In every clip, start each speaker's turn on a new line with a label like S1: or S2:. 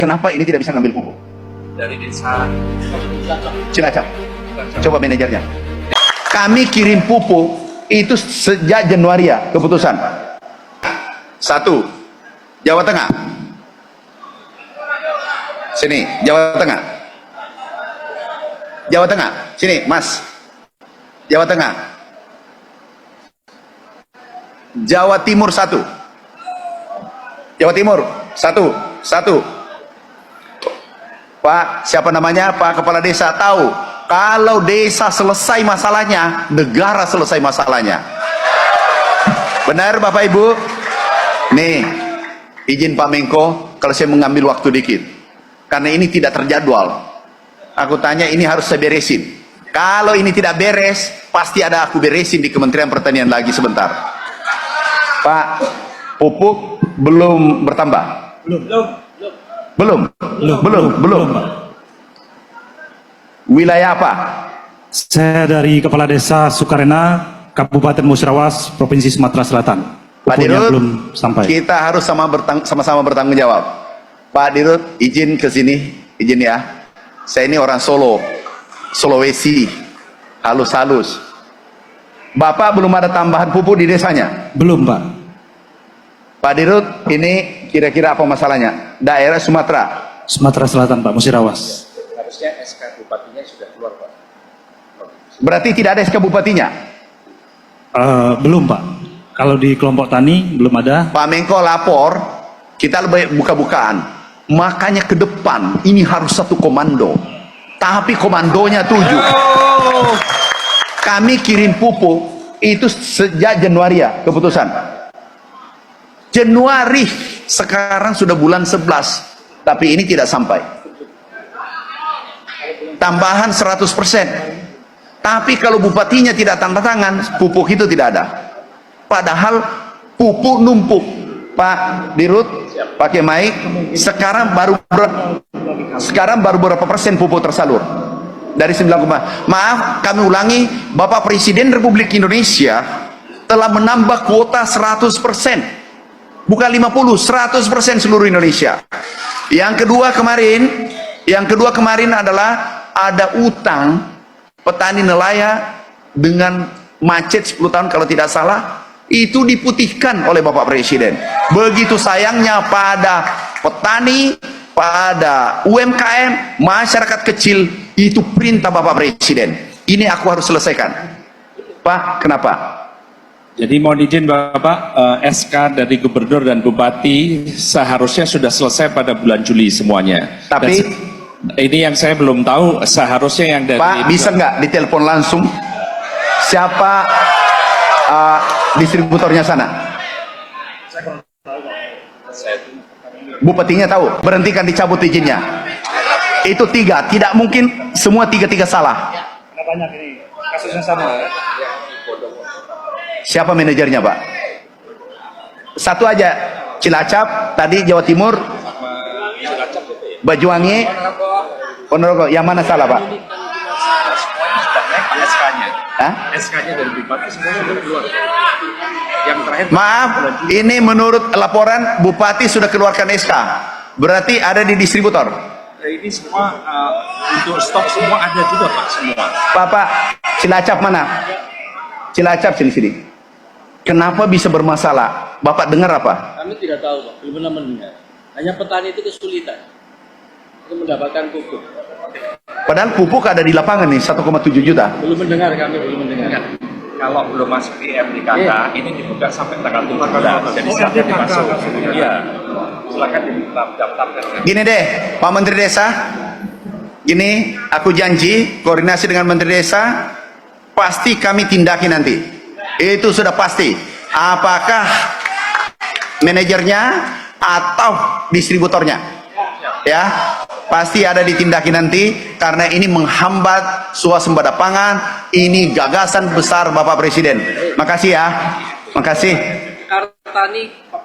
S1: Kenapa ini tidak bisa ngambil pupuk?
S2: Dari desa
S1: Cilacap. Coba manajernya. Kami kirim pupuk itu sejak Januari ya, keputusan. 1. Jawa Tengah. Sini, Jawa Tengah. Jawa Tengah. Sini, Mas. Jawa Tengah. Jawa Timur 1. Jawa Timur 1. Pak, siapa namanya? Pak Kepala Desa tahu. Kalau desa selesai masalahnya, negara selesai masalahnya. Benar Bapak Ibu? Nih, izin Pak Menko, kalau saya mengambil waktu dikit. Karena ini tidak terjadwal. Aku tanya, ini harus saya beresin. Kalau ini tidak beres, pasti ada aku beresin di Kementerian Pertanian lagi sebentar. Pak, pupuk belum bertambah? Belum. Wilayah apa?
S3: Saya dari Kepala Desa Sukarena, Kabupaten Musirawas, Provinsi Sumatera Selatan.
S1: Pak
S3: Pupuknya
S1: Dirut,
S3: belum sampai.
S1: kita harus sama-sama bertanggung jawab. Pak Dirut, izin ke sini, izin ya. Saya ini orang Solo, Sulawesi, halus-halus. Bapak belum ada tambahan pupuk di desanya?
S3: Belum, Pak.
S1: Pak Dirut, ini kira-kira apa masalahnya? Daerah Sumatera.
S3: Sumatera Selatan, Pak, Musirawas.
S2: harusnya SK bupatinya sudah keluar, Pak.
S1: Berarti tidak ada SK bupatinya?
S3: Belum, Pak. Kalau di kelompok tani belum ada.
S1: Pak Menko lapor, kita lebih buka-bukaan. Makanya ke depan ini harus satu komando. Tapi komandonya 7. Kami kirim pupuk itu sejak Januari ya, keputusan. Januari, sekarang sudah bulan 11, tapi ini tidak sampai. Tambahan 100%. Tapi kalau bupatinya tidak tanda tangan, pupuk itu tidak ada. Padahal pupuk numpuk. Pak Dirut, pakai mic. Sekarang baru berapa persen pupuk tersalur? Dari 9, maaf, kami ulangi, Bapak Presiden Republik Indonesia telah menambah kuota 100%. Bukan 50, 100% seluruh Indonesia. Yang kedua kemarin adalah ada utang petani nelayan dengan macet 10 tahun kalau tidak salah, itu diputihkan oleh Bapak Presiden. Begitu sayangnya pada petani, pada UMKM, masyarakat kecil, itu perintah Bapak Presiden. Ini aku harus selesaikan. Pak, kenapa?
S2: Jadi mohon izin Bapak, SK dari Gubernur dan Bupati seharusnya sudah selesai pada bulan Juli semuanya.
S1: Tapi
S2: ini yang saya belum tahu, seharusnya yang dari
S1: Pak, bisa nggak ditelepon langsung siapa distributornya sana? Bupatinya tahu, berhentikan, dicabut izinnya. Itu 3, tidak mungkin semua 3 salah.
S3: Banyak ini kasusnya sama.
S1: Siapa manajernya Pak? Satu aja, Cilacap, tadi Jawa Timur, Banyuwangi, Ponorogo. Yang mana salah Pak?
S2: SK-nya.
S1: Hah?
S2: SK-nya dari Bupati semuanya sudah keluar. Yang terakhir,
S1: Maaf, ini menurut laporan Bupati sudah keluarkan SK. Berarti ada di distributor.
S2: ini semua untuk stok semua ada juga Pak, semua.
S1: Pak, Cilacap mana? Cilacap sini. Kenapa bisa bermasalah? Bapak dengar apa?
S4: Kami tidak tahu, Pak. Belum pernah mendengar. Hanya petani itu kesulitan untuk mendapatkan pupuk.
S1: Padahal pupuk ada di lapangan nih, 1,7 juta.
S4: Belum mendengar, kami belum mendengar.
S2: Kalau belum masuk PM di KK, ini dibuka sampai tanggal 17. Jadi silakan dimasuk. Iya. Silakan didaftarkan.
S1: Gini deh, Pak Menteri Desa. Gini, aku janji koordinasi dengan Menteri Desa, pasti kami tindaki nanti. Itu sudah pasti. Apakah manajernya atau distributornya? Ya, pasti ada ditindaki nanti karena ini menghambat swasembada pangan. Ini gagasan besar Bapak Presiden. Makasih ya. Makasih.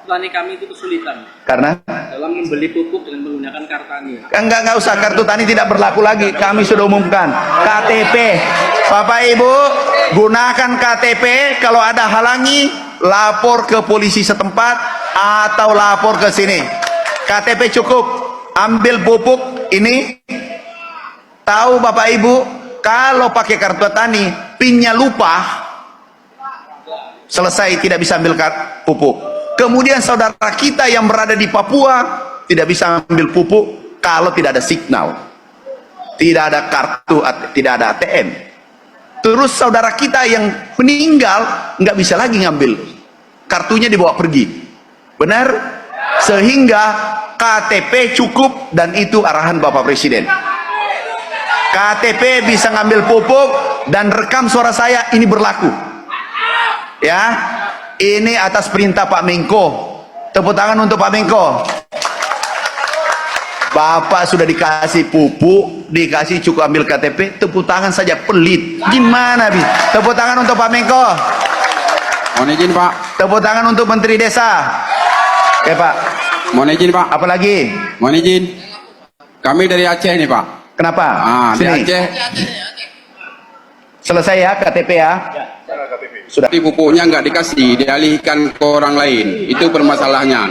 S4: Petani kami itu kesulitan
S1: Karena
S4: dalam membeli pupuk dengan menggunakan kartani.
S1: enggak usah, kartu tani tidak berlaku lagi. Kami sudah umumkan KTP. Bapak Ibu, gunakan KTP. Kalau ada halangi, lapor ke polisi setempat atau lapor ke sini. KTP cukup. ambil pupuk ini, tahu Bapak Ibu, kalau pakai kartu tani, pinnya lupa, selesai tidak bisa ambil pupuk. Kemudian saudara kita yang berada di Papua tidak bisa ambil pupuk kalau tidak ada signal, tidak ada kartu, tidak ada ATM. Terus saudara kita yang meninggal nggak bisa lagi ngambil, kartunya dibawa pergi. Benar? Sehingga KTP cukup, dan itu arahan Bapak Presiden. KTP bisa ngambil pupuk dan rekam suara saya, ini berlaku. Ya, ini atas perintah Pak Menko. Tepuk tangan untuk Pak Menko. Bapak sudah dikasih pupuk, dikasih cukup ambil KTP, tepuk tangan saja, pelit. Gimana bi? Tepuk tangan untuk Pak Menko.
S5: Mohon izin Pak.
S1: Tepuk tangan untuk Menteri Desa. Ya Pak.
S5: Mohon izin Pak.
S1: Apalagi?
S5: Mohon izin. Kami dari Aceh nih Pak.
S1: Kenapa?
S5: Dari Aceh.
S1: Selesai ya KTP ya. Sudah.
S5: Tapi pupuknya nggak dikasih, dialihkan ke orang lain. Itu permasalahannya.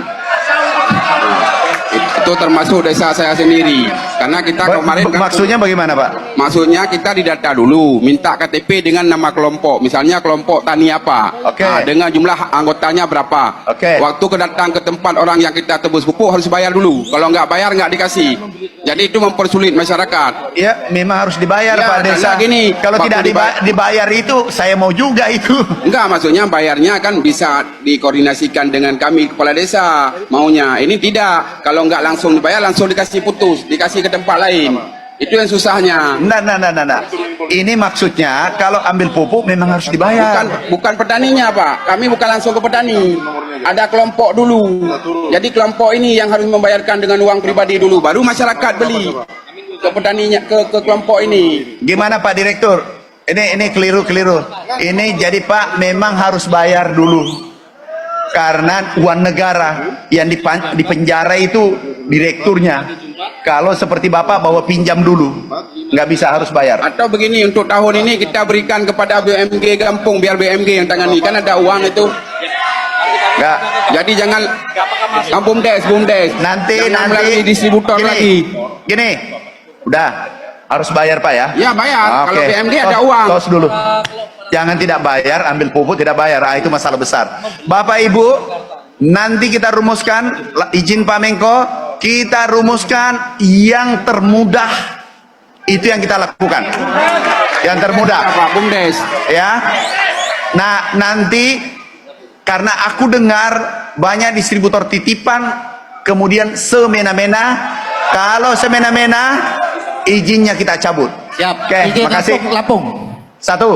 S5: Itu termasuk desa saya sendiri. Karena kita kemarin kan,
S1: Maksudnya bagaimana Pak?
S5: maksudnya kita didata dulu, minta KTP dengan nama kelompok. Misalnya kelompok tani apa,
S1: Oke.
S5: Nah, dengan jumlah anggotanya berapa.
S1: Oke.
S5: Waktu kedatang ke tempat orang yang kita tebus pupuk harus bayar dulu. Kalau nggak bayar nggak dikasih. Jadi itu mempersulit masyarakat.
S1: Ya memang harus dibayar
S5: Ya,
S1: Pak Desa.
S5: karena gini,
S1: kalau
S5: waktu
S1: tidak dibayar itu, saya mau juga itu.
S5: Enggak, maksudnya bayarnya kan bisa dikoordinasikan dengan kami kepala desa maunya. Ini tidak. Kalau nggak langsung dibayar, langsung dikasih putus, dikasih ke tempat lain. Itu yang susahnya.
S1: Nah. Ini maksudnya kalau ambil pupuk memang harus dibayar.
S5: Bukan petaninya Pak. Kami bukan langsung ke petani. Ada kelompok dulu. Jadi kelompok ini yang harus membayarkan dengan uang pribadi dulu. Baru masyarakat beli ke petaninya, ke kelompok ini.
S1: Gimana Pak Direktur? Ini keliru. Ini jadi Pak memang harus bayar dulu. Karena uang negara yang di penjara itu direkturnya. Kalau seperti Bapak bawa pinjam dulu, nggak bisa, harus bayar.
S5: Atau begini, untuk tahun ini kita berikan kepada BMG Kampung, biar BMG yang tangani. Kan ada uang itu.
S1: Nggak.
S5: Jadi jangan BUMDes.
S1: Nanti
S5: Jangan melalui distributor lagi.
S1: Gini, udah harus bayar Pak ya.
S5: Ya bayar. Kalau
S1: Oke.
S5: BMG ada uang.
S1: Tos dulu. Jangan tidak bayar, ambil pupuk tidak bayar. Itu masalah besar. Bapak Ibu, nanti kita rumuskan, izin Pak Menko, kita rumuskan yang termudah. Itu yang kita lakukan. Yang termudah.
S5: Pak BUMDes.
S1: Ya. Nah, nanti karena aku dengar banyak distributor titipan kemudian semena-mena. Kalau semena-mena, izinnya kita cabut.
S6: Siap.
S1: Oke,
S6: Izin
S1: makasih.
S6: Lampung.
S1: Satu.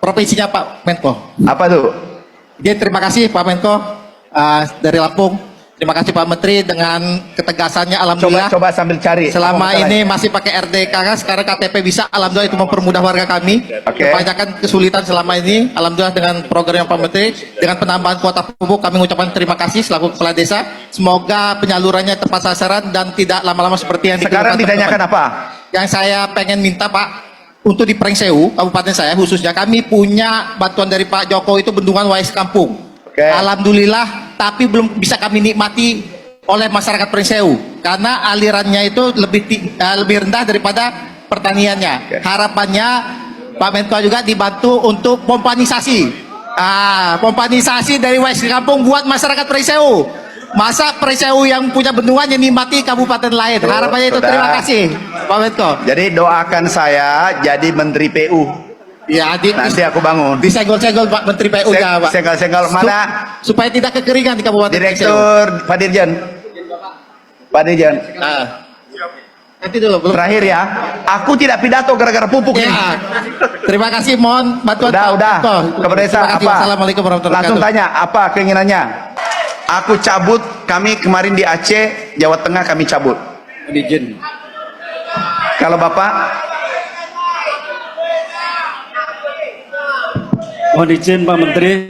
S6: Provinsinya Pak Menko.
S1: Apa tuh?
S6: Jadi terima kasih Pak Menko dari Lampung. Terima kasih Pak Menteri dengan ketegasannya, alhamdulillah.
S1: Coba sambil cari.
S6: Selama
S1: Apa
S6: ini
S1: masalahnya?
S6: masih pakai RDK, sekarang KTP bisa, alhamdulillah itu mempermudah warga kami.
S1: Oke.
S6: Kebanyakan kesulitan selama ini, alhamdulillah dengan program Pak Menteri, dengan penambahan kuota pupuk, kami mengucapkan terima kasih selaku kepala desa. Semoga penyalurannya tepat sasaran dan tidak lama-lama seperti yang
S1: Sekarang
S6: dikeluhkan
S1: ditanyakan
S6: teman-teman.
S1: apa?
S6: Yang saya pengen minta Pak, untuk di Prengseu, kabupaten saya khususnya, kami punya bantuan dari Pak Jokowi itu bendungan Wais Kampung.
S1: Oke.
S6: Alhamdulillah, tapi belum bisa kami nikmati oleh masyarakat Prengseu karena alirannya itu lebih rendah daripada pertaniannya.
S1: Oke.
S6: Harapannya Pak Menko juga dibantu untuk pompanisasi. Pompanisasi dari Wais Kampung buat masyarakat Prengseu. Masa Prengseu yang punya bendungan yang nikmati kabupaten lain. Harapannya itu.
S1: Sudah.
S6: Terima kasih Pak Menko.
S1: Jadi doakan saya jadi Menteri PU.
S6: Ya,
S1: Nanti aku bangun.
S6: disenggol-senggol Pak Menteri PU nya Pak.
S1: Senggol-senggol mana?
S6: Supaya tidak kekeringan di kabupaten Prengseu.
S1: Direktur Pak Dirjen. Pak Dirjen.
S6: Nanti dulu belum.
S1: Terakhir ya. Aku tidak pidato gara-gara pupuk ini.
S6: Ya, terima kasih, mohon bantuan Pak
S1: Udah.
S6: Menko.
S1: Kepada desa
S6: Terima kasih.
S1: apa?
S6: Wassalamualaikum warahmatullahi
S1: Langsung
S6: wabarakatuh.
S1: tanya, apa keinginannya? Aku cabut, kami kemarin di Aceh, Jawa Tengah kami cabut.
S6: Izin.
S1: Kalau Bapak,
S3: Mohon izin Pak Menteri,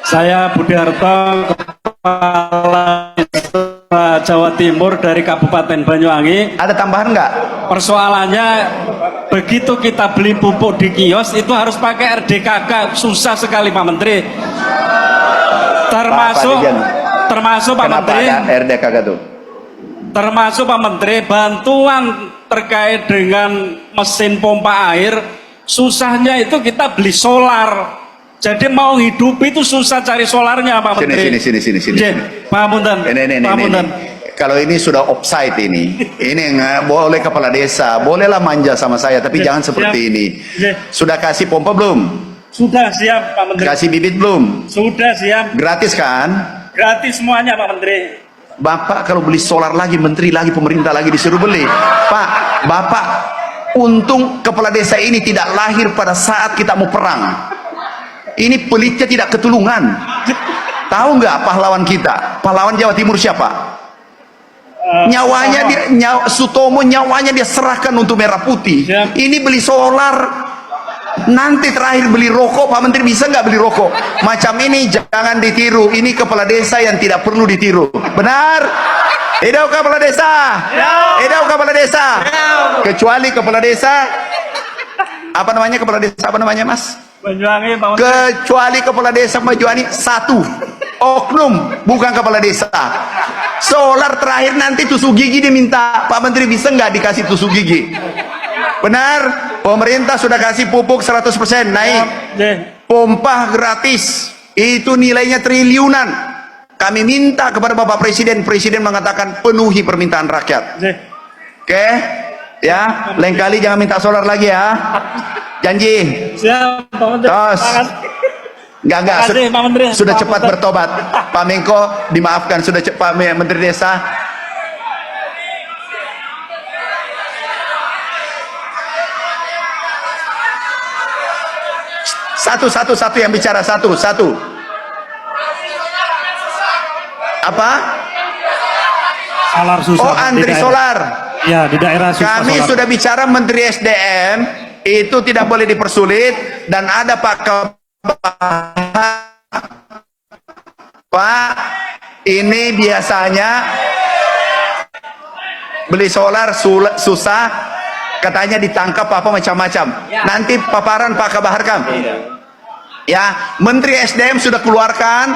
S3: saya Budi Harto, Kepala Desa Jawa Timur dari Kabupaten Banyuwangi.
S1: ada tambahan nggak?
S3: Persoalannya begitu kita beli pupuk di kios itu harus pakai RDKK, susah sekali Pak Menteri. Termasuk
S1: Dirjen.
S3: Pak
S1: Kenapa
S3: Menteri.
S1: ada RDKK tuh?
S3: termasuk Pak Menteri bantuan terkait dengan mesin pompa air. Susahnya itu kita beli solar. Jadi mau hidup itu susah cari solarnya Pak Menteri.
S1: Sini.
S3: Pak Munten. Pak Munten.
S1: Kalau ini sudah offside ini nggak boleh kepala desa, bolehlah manja sama saya, tapi
S3: Ya,
S1: jangan seperti
S3: siap.
S1: ini.
S3: Ya.
S1: Sudah kasih pompa belum?
S3: Sudah siap Pak Menteri.
S1: Kasih bibit belum?
S3: Sudah siap.
S1: Gratis kan?
S3: Gratis semuanya Pak Menteri.
S1: Bapak kalau beli solar lagi, menteri lagi, pemerintah lagi disuruh beli. Pak, Bapak, untung kepala desa ini tidak lahir pada saat kita mau perang. Ini pelitnya tidak ketulungan. Tahu nggak pahlawan kita? Pahlawan Jawa Timur siapa? Nyawanya Sutomo nyawanya dia serahkan untuk merah putih.
S3: Siap.
S1: Ini beli solar, nanti terakhir beli rokok. Pak Menteri bisa nggak beli rokok macam ini? Jangan ditiru. Ini kepala desa yang tidak perlu ditiru. Benar? Hidup kepala desa. Hidup kepala desa. Kecuali kepala desa, apa namanya kepala desa, apa namanya Mas?
S3: Banyuwangi Pak Menteri.
S1: Kecuali kepala desa Banyuwangi satu oknum, bukan kepala desa. Solar terakhir nanti tusuk gigi diminta. Pak Menteri bisa nggak dikasih tusuk gigi? Benar? Pemerintah sudah kasih pupuk 100% naik. Pompa gratis. Itu nilainya triliunan. Kami minta kepada Bapak Presiden. Presiden mengatakan penuhi permintaan rakyat. Oke? Ya, lain kali jangan minta solar lagi ya. Janji.
S3: Siap Pak Menteri.
S1: Tos. Enggak,
S3: Terima kasih, Pak Menteri.
S1: sudah
S3: Pak
S1: cepat
S3: Menteri.
S1: bertobat. Pak Menko dimaafkan, sudah cepat Menteri Desa. Satu yang bicara, satu. Apa?
S3: Solar susah.
S1: Oh,
S3: Pak, di
S1: antri
S3: daerah.
S1: solar.
S3: Ya, di daerah susah.
S1: Kami
S3: solar.
S1: sudah bicara Menteri SDM, itu tidak boleh dipersulit, dan ada Pak, ini biasanya beli solar susah, katanya ditangkap apa macam-macam. Nanti paparan Pak Kabar Harkam. Ya, Menteri SDM sudah keluarkan,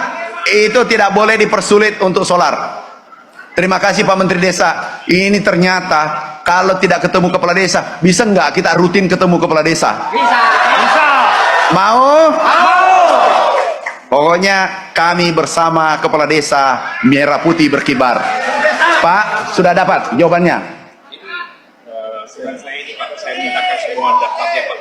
S1: itu tidak boleh dipersulit untuk solar. Terima kasih Pak Menteri Desa. Ini ternyata kalau tidak ketemu kepala desa, bisa nggak kita rutin ketemu kepala desa? Bisa. Mau? Pokoknya kami bersama kepala desa, merah putih berkibar. Pak, sudah dapat jawabannya?
S2: Saya ini Pak, saya mintakan semua daftarnya Pak.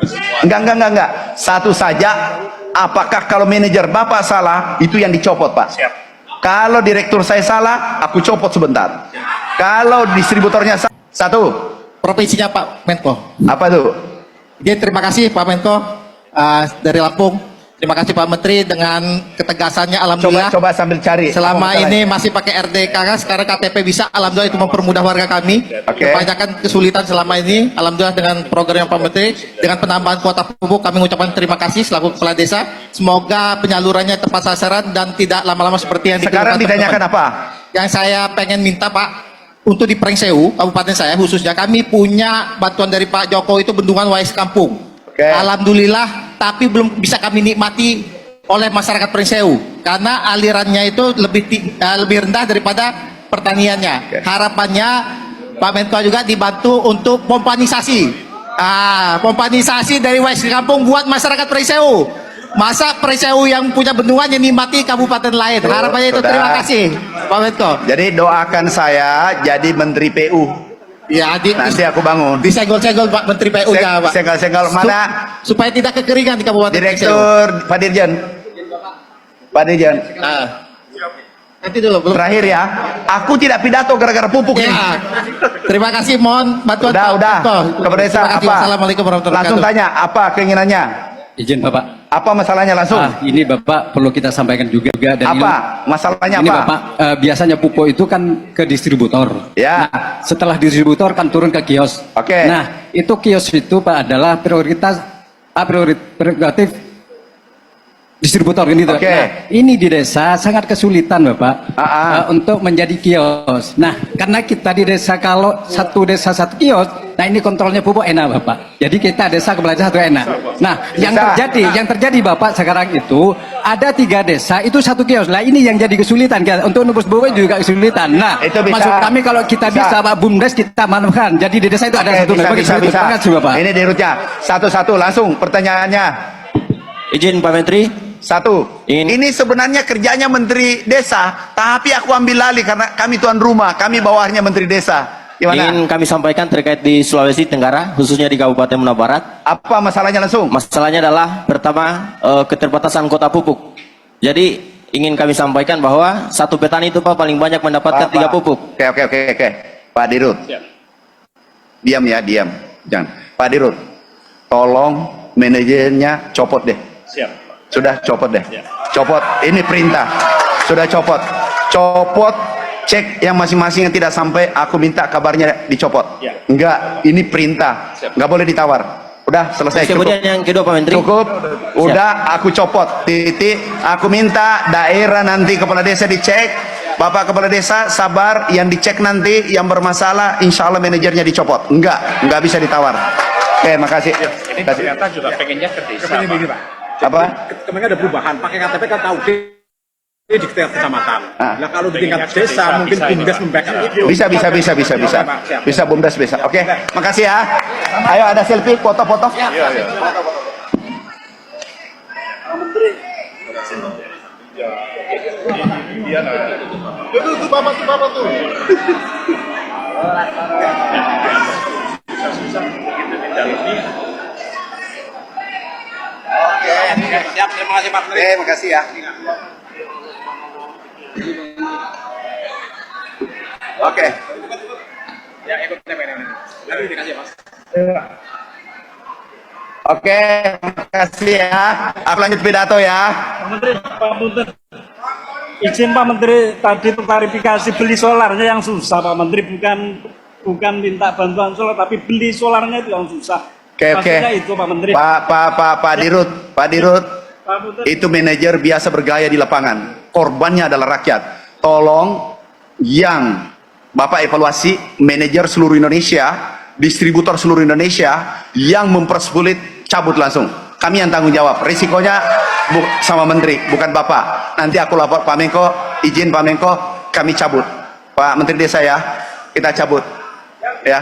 S2: Semua.
S1: Enggak. Satu saja. Apakah kalau manajer Bapak salah, itu yang dicopot Pak?
S2: Siap.
S1: Kalau direktur saya salah, aku copot sebentar. Kalau distributornya salah, satu.
S6: Provinsinya Pak Menko.
S1: Apa tuh?
S6: Jadi terima kasih Pak Menko dari Lampung. Terima kasih Pak Menteri dengan ketegasannya, alhamdulillah.
S1: Coba sambil cari.
S6: Selama
S1: Apa
S6: ini
S1: masalahnya?
S6: masih pakai RDK, sekarang KTP bisa, alhamdulillah itu mempermudah warga kami.
S1: Oke.
S6: Kebanyakan kesulitan selama ini, alhamdulillah dengan program Pak Menteri, dengan penambahan kuota pupuk, kami mengucapkan terima kasih selaku kepala desa. Semoga penyalurannya tepat sasaran dan tidak lama-lama seperti yang
S1: Sekarang
S6: dikeluhkan
S1: ditanyakan
S6: teman-teman.
S1: apa?
S6: Yang saya pengen minta Pak, untuk di Prengseu, kabupaten saya khususnya, kami punya bantuan dari Pak Jokowi itu bendungan Wais Kampung.
S1: Oke.
S6: Alhamdulillah, tapi belum bisa kami nikmati oleh masyarakat Prengseu karena alirannya itu lebih rendah daripada pertaniannya.
S1: Oke.
S6: Harapannya Pak Menko juga dibantu untuk pompanisasi. Pompanisasi dari Wais Kampung buat masyarakat Prengseu. Masa Prengseu yang punya bendungan yang nikmati kabupaten lain. Harapannya itu.
S1: Sudah.
S6: Terima kasih Pak Menko.
S1: Jadi doakan saya jadi Menteri PU.
S6: Ya,
S1: Nanti aku bangun.
S6: disenggol-senggol Pak Menteri PU nya Pak.
S1: Senggol mana?
S6: Supaya tidak kekeringan di kabupaten Prengseu.
S1: Direktur Pak Dirjen. Pak Dirjen.
S6: Nanti dulu belum.
S1: Terakhir ya. Aku tidak pidato gara-gara pupuk ini.
S6: Ya, terima kasih, mohon bantuan Pak
S1: Udah.
S6: Menko.
S1: Kepada desa
S6: Terima kasih.
S1: apa?
S6: Wassalamualaikum warahmatullahi
S1: Langsung
S6: wabarakatuh.
S1: tanya apa keinginannya?
S7: Izin Bapak.
S1: Apa masalahnya langsung?
S7: Ini Bapak perlu kita sampaikan juga dan
S1: Apa? Masalahnya
S7: ini
S1: apa?
S7: Bapak biasanya pupuk itu kan ke distributor.
S1: Ya.
S7: Nah, setelah distributor kan turun ke kios.
S1: Oke.
S7: Nah, itu kios itu Pak adalah prioritas prerogatif distributor kan gitu.
S1: Oke.
S7: Nah, ini di desa sangat kesulitan Bapak untuk menjadi kios. Nah, karena kita di desa kalau satu desa satu kios, nah ini kontrolnya pupuk enak Bapak. Jadi kita desa kepala desa satu enak. Nah, yang terjadi Bapak sekarang itu ada 3 desa itu satu kios. Lah ini yang jadi kesulitan untuk nembus pupuk juga kesulitan. Nah,
S1: Itu bisa.
S7: maksud kami kalau kita bisa Pak Bumdes kita manfaatkan. Jadi di desa itu ada satu
S1: bisa.
S7: Terima kasih Bapak.
S1: Ini dirutnya satu-satu langsung pertanyaannya.
S8: Izin Pak Menteri.
S1: Satu, ini sebenarnya kerjanya Menteri Desa, tapi aku ambil alih karena kami tuan rumah, kami bawahnya Menteri Desa. Gimana?
S8: Ingin kami sampaikan terkait di Sulawesi Tenggara, khususnya di Kabupaten Muna Barat.
S1: Apa masalahnya langsung?
S8: Masalahnya adalah pertama keterbatasan kuota pupuk. Jadi ingin kami sampaikan bahwa satu petani itu Pak paling banyak mendapatkan 3 pupuk.
S1: Oke. Pak Dirut. Diam ya, diam. Jangan. Pak Dirut, tolong manajernya copot deh.
S2: Siap.
S1: Sudah copot deh. Copot. Ini perintah. Sudah copot. Copot. Cek yang masing-masing yang tidak sampai, aku minta kabarnya dicopot.
S2: Ya.
S1: Enggak, ini perintah. Enggak boleh ditawar. Udah selesai.
S8: Kemudian
S1: Cukup.
S8: yang kedua Pak Menteri.
S1: Cukup. Udah aku copot. Titik. Aku minta daerah nanti kepala desa dicek. Bapak kepala desa sabar, yang dicek nanti yang bermasalah insya Allah manajernya dicopot. Enggak bisa ditawar. Oke, makasih.
S2: Ini ternyata juga pengennya ke desa. Pak.
S1: Apa?
S9: Kemarin ada perubahan, pakai KTP kan tahu di tingkat kecamatan. Nah kalau di tingkat desa mungkin Bumdes membackup itu.
S1: Bisa Bumdes bisa. Oke, makasih ya. Ayo ada selfie, foto-foto.
S9: Itu bapak tuh.
S5: Siap, terima kasih Pak Menteri.
S1: Oke, makasih ya. Oke.
S5: Ya, ikut TPN ini. Nanti dikasih Mas.
S1: Oke, makasih ya. Aku lanjut pidato ya.
S3: Pak Menteri, izin Pak Menteri, tadi itu klarifikasi beli solarnya yang susah Pak Menteri, bukan minta bantuan solar, tapi beli solarnya itu yang susah.
S1: Oke.
S3: Maksudnya itu Pak Menteri.
S1: Pak Dirut, itu manajer biasa bergaya di lapangan. Korbannya adalah rakyat. Tolong yang Bapak evaluasi manajer seluruh Indonesia, distributor seluruh Indonesia yang mempersulit, cabut langsung. Kami yang tanggung jawab. Risikonya sama Menteri, bukan Bapak. Nanti aku lapor Pak Menko, izin Pak Menko, kami cabut. Pak Menteri Desa ya, kita cabut. Ya.